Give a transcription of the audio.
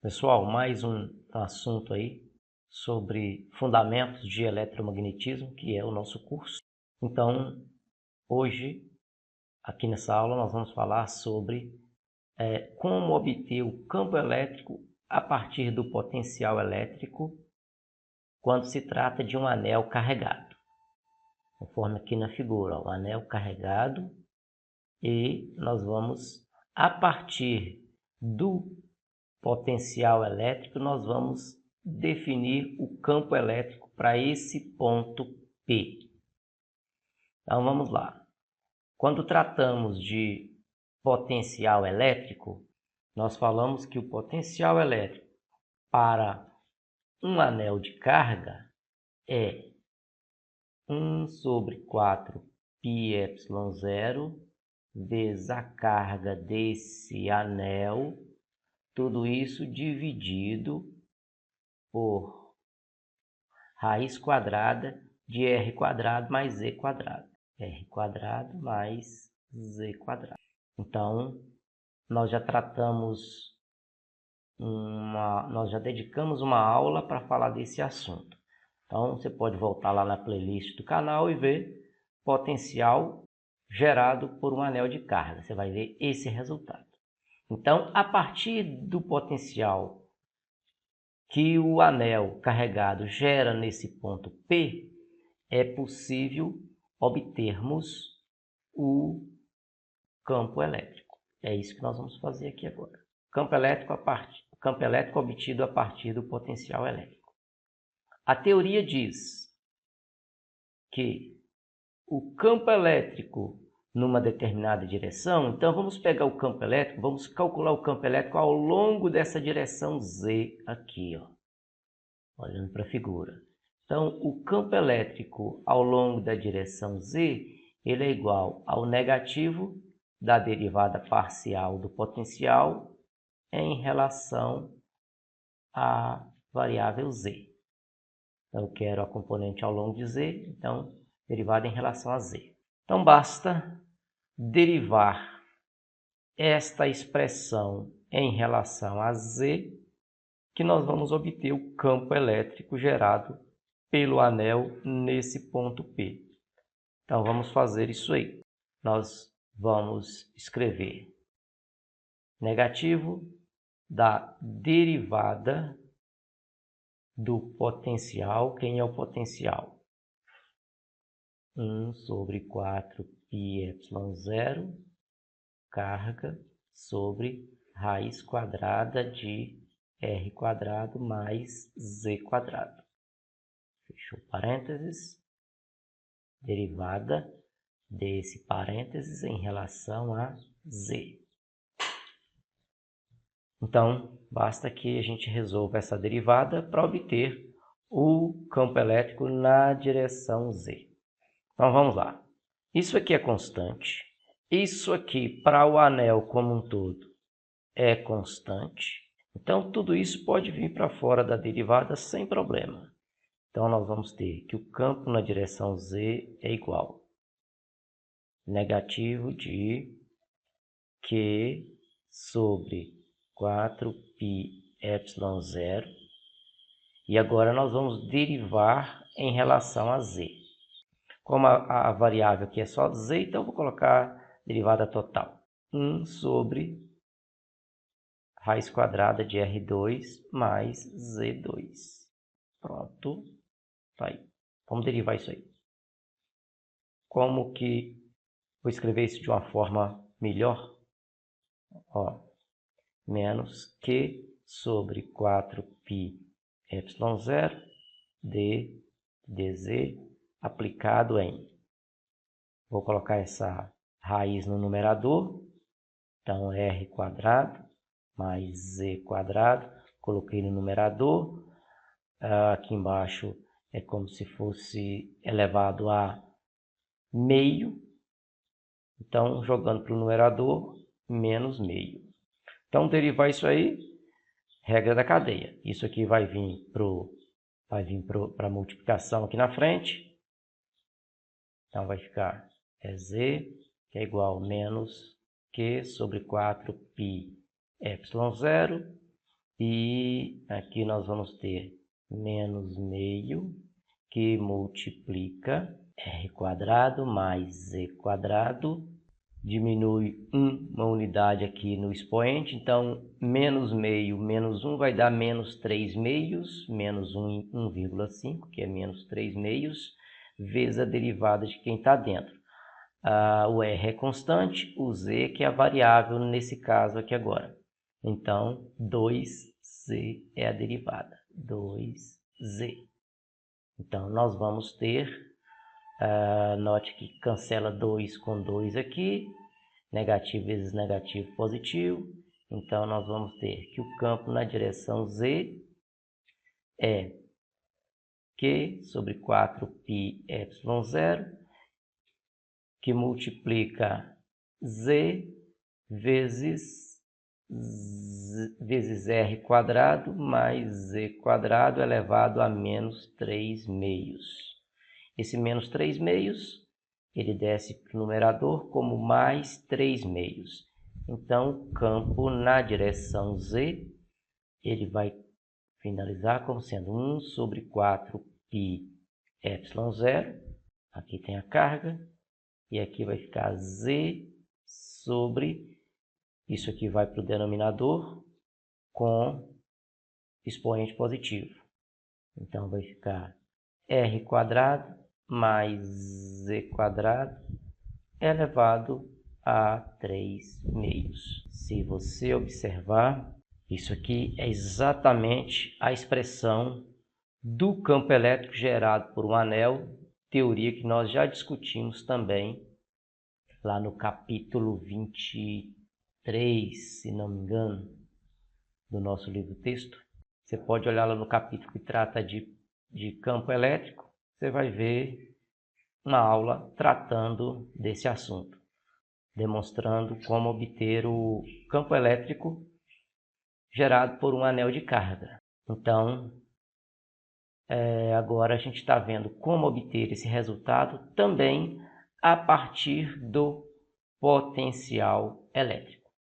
Pessoal, mais um assunto aí sobre fundamentos de eletromagnetismo, que é o nosso curso. Então, hoje, aqui nessa aula, nós vamos falar sobre como obter o campo elétrico a partir do potencial elétrico quando se trata de um anel carregado. Conforme aqui na figura, o anel carregado, e nós vamos, a partir do potencial elétrico, nós vamos definir o campo elétrico para esse ponto P. Então vamos lá. Quando tratamos de potencial elétrico, nós falamos que o potencial elétrico para um anel de carga é 1 sobre 4 πε0 vezes a carga desse anel, tudo isso dividido por raiz quadrada de r quadrado mais z quadrado. R quadrado mais z quadrado. Então, nós já dedicamos uma aula para falar desse assunto. Então, você pode voltar lá na playlist do canal e ver potencial gerado por um anel de carga. Você vai ver esse resultado. Então, a partir do potencial que o anel carregado gera nesse ponto P, é possível obtermos o campo elétrico. É isso que nós vamos fazer aqui agora. Campo elétrico obtido a partir do potencial elétrico. A teoria diz que o campo elétrico numa determinada direção, então vamos pegar o campo elétrico, vamos calcular o campo elétrico ao longo dessa direção Z aqui, ó, olhando para a figura. Então, o campo elétrico ao longo da direção Z, ele é igual ao negativo da derivada parcial do potencial em relação à variável Z. Então, eu quero a componente ao longo de Z, então, derivada em relação a Z. Então, basta derivar esta expressão em relação a Z, que nós vamos obter o campo elétrico gerado pelo anel nesse ponto P. Então, vamos fazer isso aí. Nós vamos escrever negativo da derivada do potencial. Quem é o potencial? 1 sobre 4 πε0 carga sobre raiz quadrada de r quadrado mais z quadrado. Fechou parênteses. Derivada desse parênteses em relação a z. Então, basta que a gente resolva essa derivada para obter o campo elétrico na direção z. Então, vamos lá. Isso aqui é constante. Isso aqui, para o anel como um todo, é constante. Então, tudo isso pode vir para fora da derivada sem problema. Então, nós vamos ter que o campo na direção z é igual a negativo de Q sobre 4 πε0. E agora nós vamos derivar em relação a z. Como a variável aqui é só z, então eu vou colocar derivada total. 1 sobre raiz quadrada de R2 mais Z2. Pronto. Tá aí. Vamos derivar isso aí. Como que vou escrever isso de uma forma melhor? Ó, menos Q sobre 4 πε0 dz aplicado em... Vou colocar essa raiz no numerador. Então, R quadrado mais Z quadrado. Coloquei no numerador. Aqui embaixo é como se fosse elevado a meio. Então, jogando para o numerador, menos meio. Então, derivar isso aí, regra da cadeia. Isso aqui vai vir para a multiplicação aqui na frente. Então, vai ficar Z, que é igual a menos Q sobre 4 πε0. E aqui nós vamos ter menos meio, que multiplica r² mais z², diminui uma unidade aqui no expoente, então menos meio menos 1 vai dar menos 3 meios, menos 1 em 1,5, que é menos 3 meios, vezes a derivada de quem está dentro. O r é constante, o z que é a variável nesse caso aqui agora. Então, 2z é a derivada, 2z. Então, nós vamos ter, note que cancela 2 com 2 aqui, negativo vezes negativo, positivo. Então, nós vamos ter que o campo na direção z é Q sobre 4πε0, que multiplica z vezes r² mais z² elevado a menos 3 meios. Esse menos 3 meios, ele desce para o numerador como mais 3 meios. Então, o campo na direção z, ele vai finalizar como sendo 1 sobre 4πε0. Aqui tem a carga. E aqui vai ficar z sobre... Isso aqui vai para o denominador com expoente positivo. Então, vai ficar r² mais z² elevado a 3 meios. Se você observar, isso aqui é exatamente a expressão do campo elétrico gerado por um anel, teoria que nós já discutimos também lá no capítulo 23, se não me engano, do nosso livro-texto. Você pode olhar lá no capítulo que trata de campo elétrico, você vai ver uma aula tratando desse assunto, demonstrando como obter o campo elétrico gerado por um anel de carga. Então, agora a gente está vendo como obter esse resultado também a partir do potencial elétrico.